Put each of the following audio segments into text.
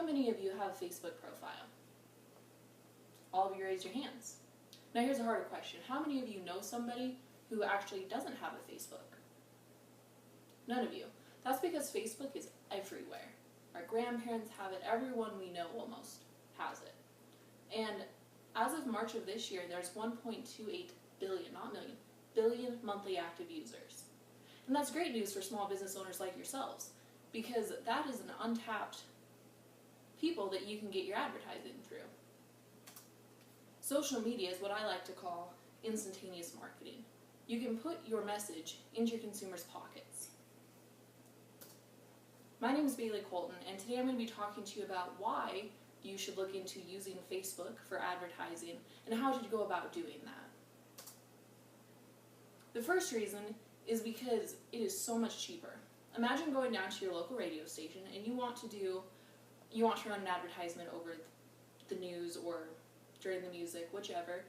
how many of you have a Facebook profile? All of you raise your hands. Now here's a harder question. How many of you know somebody who actually doesn't have a Facebook? None of you. That's because Facebook is everywhere. Our grandparents have it. Everyone we know almost has it. And as of March of this year, there's 1.28 billion, not million, billion monthly active users. And that's great news for small business owners like yourselves, because that is an untapped people that you can get your advertising through. Social media is what I like to call instantaneous marketing. You can put your message into your consumers' pockets. My name is Baylee Colton, and today I'm going to be talking to you about why you should look into using Facebook for advertising and how to go about doing that. The first reason is because it is so much cheaper. Imagine going down to your local radio station and you want to run an advertisement over the news or during the music, whichever,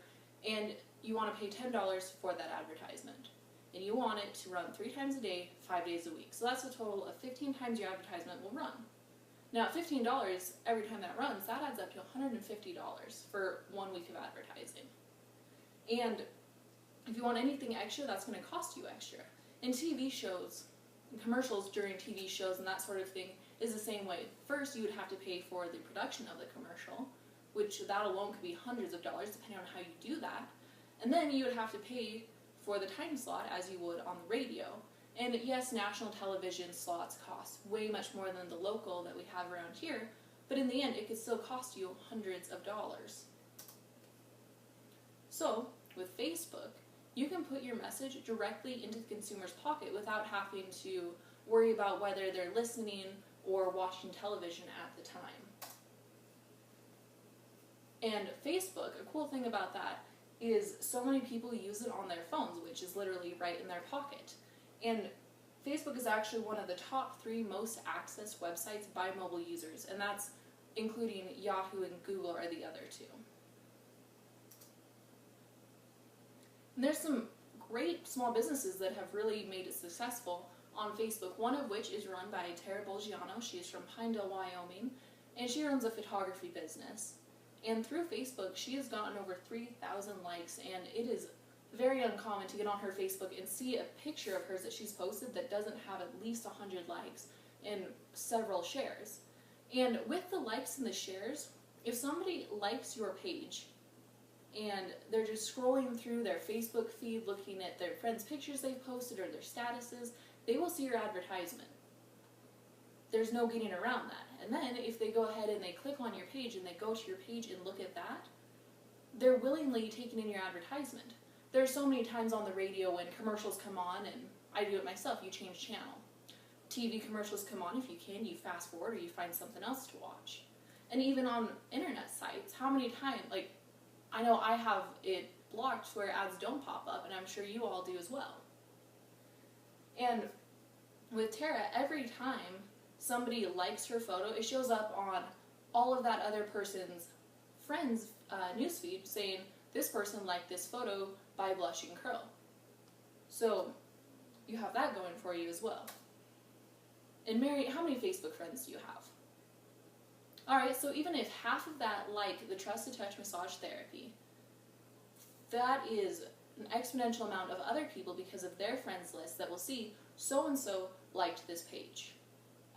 and you want to pay $10 for that advertisement. And you want it to run 3 times a day, 5 days a week. So that's a total of 15 times your advertisement will run. Now, $15 every time that runs, that adds up to $150 for 1 week of advertising. And if you want anything extra, that's going to cost you extra. And TV shows, and commercials during TV shows and that sort of thing is the same way. First, you would have to pay for the production of the commercial, which that alone could be hundreds of dollars depending on how you do that. And then you would have to pay for the time slot as you would on the radio. And yes, national television slots cost way much more than the local that we have around here, but in the end it could still cost you hundreds of dollars. So with Facebook, you can put your message directly into the consumer's pocket without having to worry about whether they're listening or watching television at the time. And Facebook, a cool thing about that is so many people use it on their phones, which is literally right in their pocket. And Facebook is actually one of the top 3 most accessed websites by mobile users, and that's including Yahoo and Google are the other 2. And there's some great small businesses that have really made it successful on Facebook, one of which is run by Tara Bolgiano. She's from Pinedale, Wyoming, and she runs a photography business. And through Facebook, she has gotten over 3,000 likes, and it is very uncommon to get on her Facebook and see a picture of hers that she's posted that doesn't have at least 100 likes and several shares. And with the likes and the shares, if somebody likes your page and they're just scrolling through their Facebook feed looking at their friends' pictures they've posted or their statuses, they will see your advertisement. There's no getting around that. And then if they go ahead and they click on your page and they go to your page and look at that, they're willingly taking in your advertisement. There are so many times on the radio when commercials come on, and I do it myself, you change channel. TV commercials come on, if you can, you fast forward or you find something else to watch. And even on internet sites, how many times, like, I know I have it blocked where ads don't pop up, and I'm sure you all do as well. And with Tara, every time somebody likes her photo, it shows up on all of that other person's friends' newsfeed saying, this person liked this photo by Blushing Curl. So you have that going for you as well. And Mary, how many Facebook friends do you have? Alright, so even if half of that like the Trust to Touch Massage Therapy, that is an exponential amount of other people because of their friends list that will see so-and-so liked this page.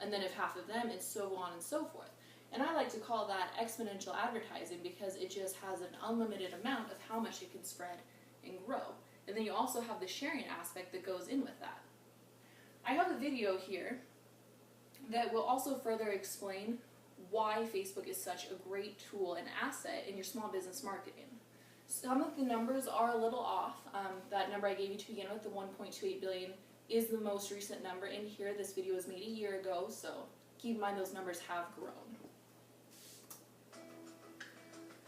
And then if half of them, it's so on and so forth. And I like to call that exponential advertising because it just has an unlimited amount of how much it can spread and grow. And then you also have the sharing aspect that goes in with that. I have a video here that will also further explain why Facebook is such a great tool and asset in your small business marketing. Some of the numbers are a little off. That number I gave you to begin with, the 1.28 billion, is the most recent number in here. This video was made a year ago, so keep in mind those numbers have grown.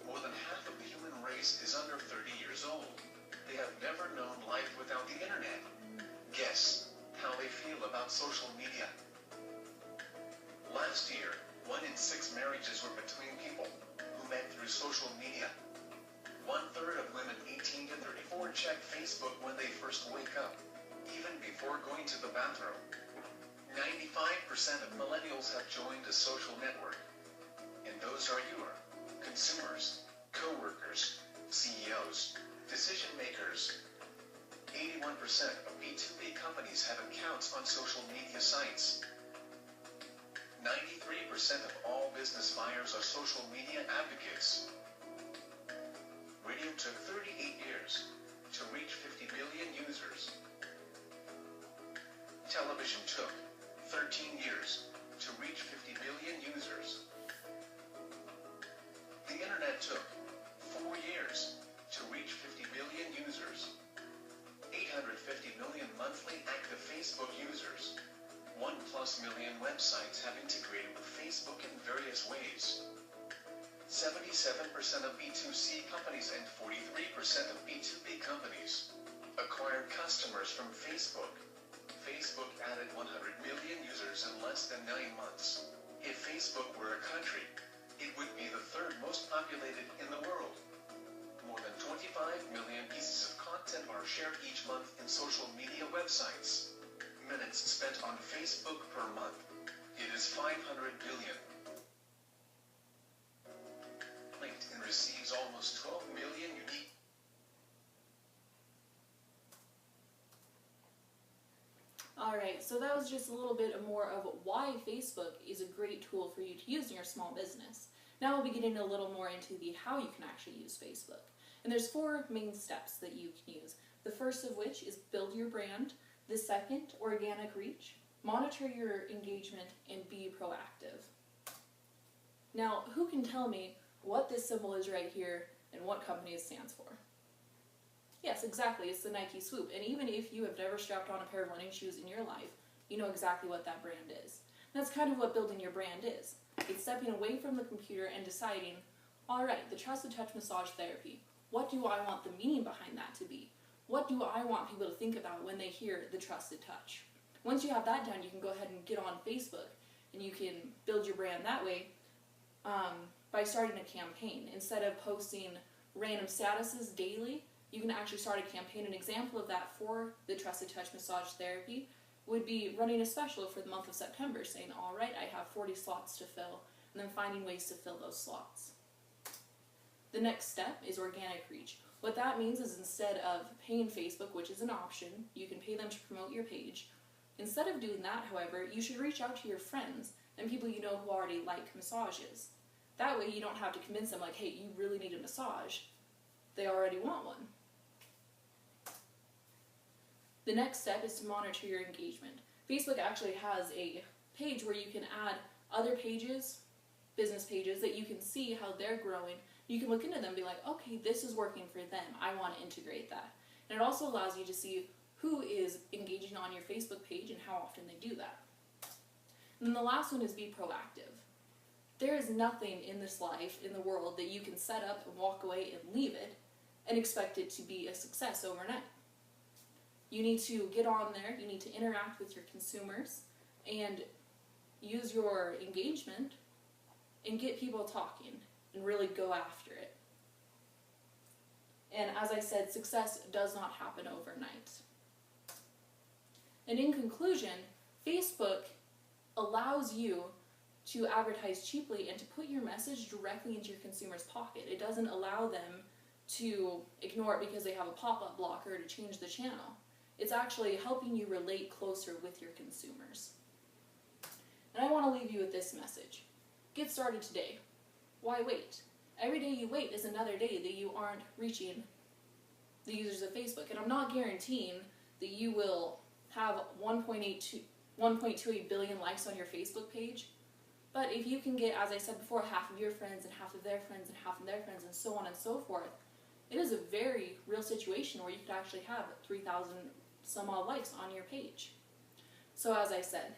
More than half of the human race is under 30 years old. They have never known life without the internet. Guess how they feel about social media. Last year, 1 in 6 marriages were between people who met through social media. 1/3 of women 18 to 34 check Facebook when they first wake up, even before going to the bathroom. 95% of millennials have joined a social network. of all business buyers are social media advocates. Radio took 38 years to reach 50 million users. Television took 13 years to reach 50 million users. The internet took 4 years to reach 50 million users. 850 million monthly active Facebook users. 1+ million websites have integrated with Facebook in various ways. 77% of B2C companies and 43% of B2B companies acquired customers from Facebook. Facebook added 100 million users in less than 9 months. If Facebook were a country, it would be the third most populated in the world. More than 25 million pieces of content are shared each month in social media websites. Minutes spent on Facebook per month. It is 500 billion. LinkedIn receives almost 12 million unique. Alright, so that was just a little bit more of why Facebook is a great tool for you to use in your small business. Now we'll be getting a little more into the how you can actually use Facebook. And there's 4 main steps that you can use. The first of which is build your brand. The second, organic reach. Monitor your engagement and be proactive. Now, who can tell me what this symbol is right here and what company it stands for? Yes, exactly, it's the Nike Swoop. And even if you have never strapped on a pair of running shoes in your life, you know exactly what that brand is. And that's kind of what building your brand is. It's stepping away from the computer and deciding, alright, the Trusted Touch Massage Therapy, what do I want the meaning behind that to be? What do I want people to think about when they hear the Trusted Touch? Once you have that done, you can go ahead and get on Facebook, and you can build your brand that way by starting a campaign. Instead of posting random statuses daily, you can actually start a campaign. An example of that for the Trusted Touch Massage Therapy would be running a special for the month of September, saying, all right, I have 40 slots to fill, and then finding ways to fill those slots. The next step is organic reach. What that means is instead of paying Facebook, which is an option, you can pay them to promote your page. Instead of doing that, however, you should reach out to your friends and people you know who already like massages. That way you don't have to convince them like, hey, you really need a massage. They already want one. The next step is to monitor your engagement. Facebook actually has a page where you can add other pages, business pages, that you can see how they're growing. You can look into them and be like, okay, this is working for them. I want to integrate that. And it also allows you to see who is engaging on your Facebook page and how often they do that. And then the last one is be proactive. There is nothing in this life, in the world, that you can set up and walk away and leave it and expect it to be a success overnight. You need to get on there, you need to interact with your consumers, and use your engagement and get people talking and really go after it. And as I said, success does not happen overnight. And in conclusion, Facebook allows you to advertise cheaply and to put your message directly into your consumer's pocket. It doesn't allow them to ignore it because they have a pop-up blocker to change the channel. It's actually helping you relate closer with your consumers. And I want to leave you with this message. Get started today. Why wait? Every day you wait is another day that you aren't reaching the users of Facebook. And I'm not guaranteeing that you will have 1.28 billion likes on your Facebook page. But if you can get, as I said before, half of your friends and half of their friends and half of their friends and so on and so forth, it is a very real situation where you could actually have 3,000 some odd likes on your page. So as I said,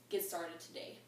get started today.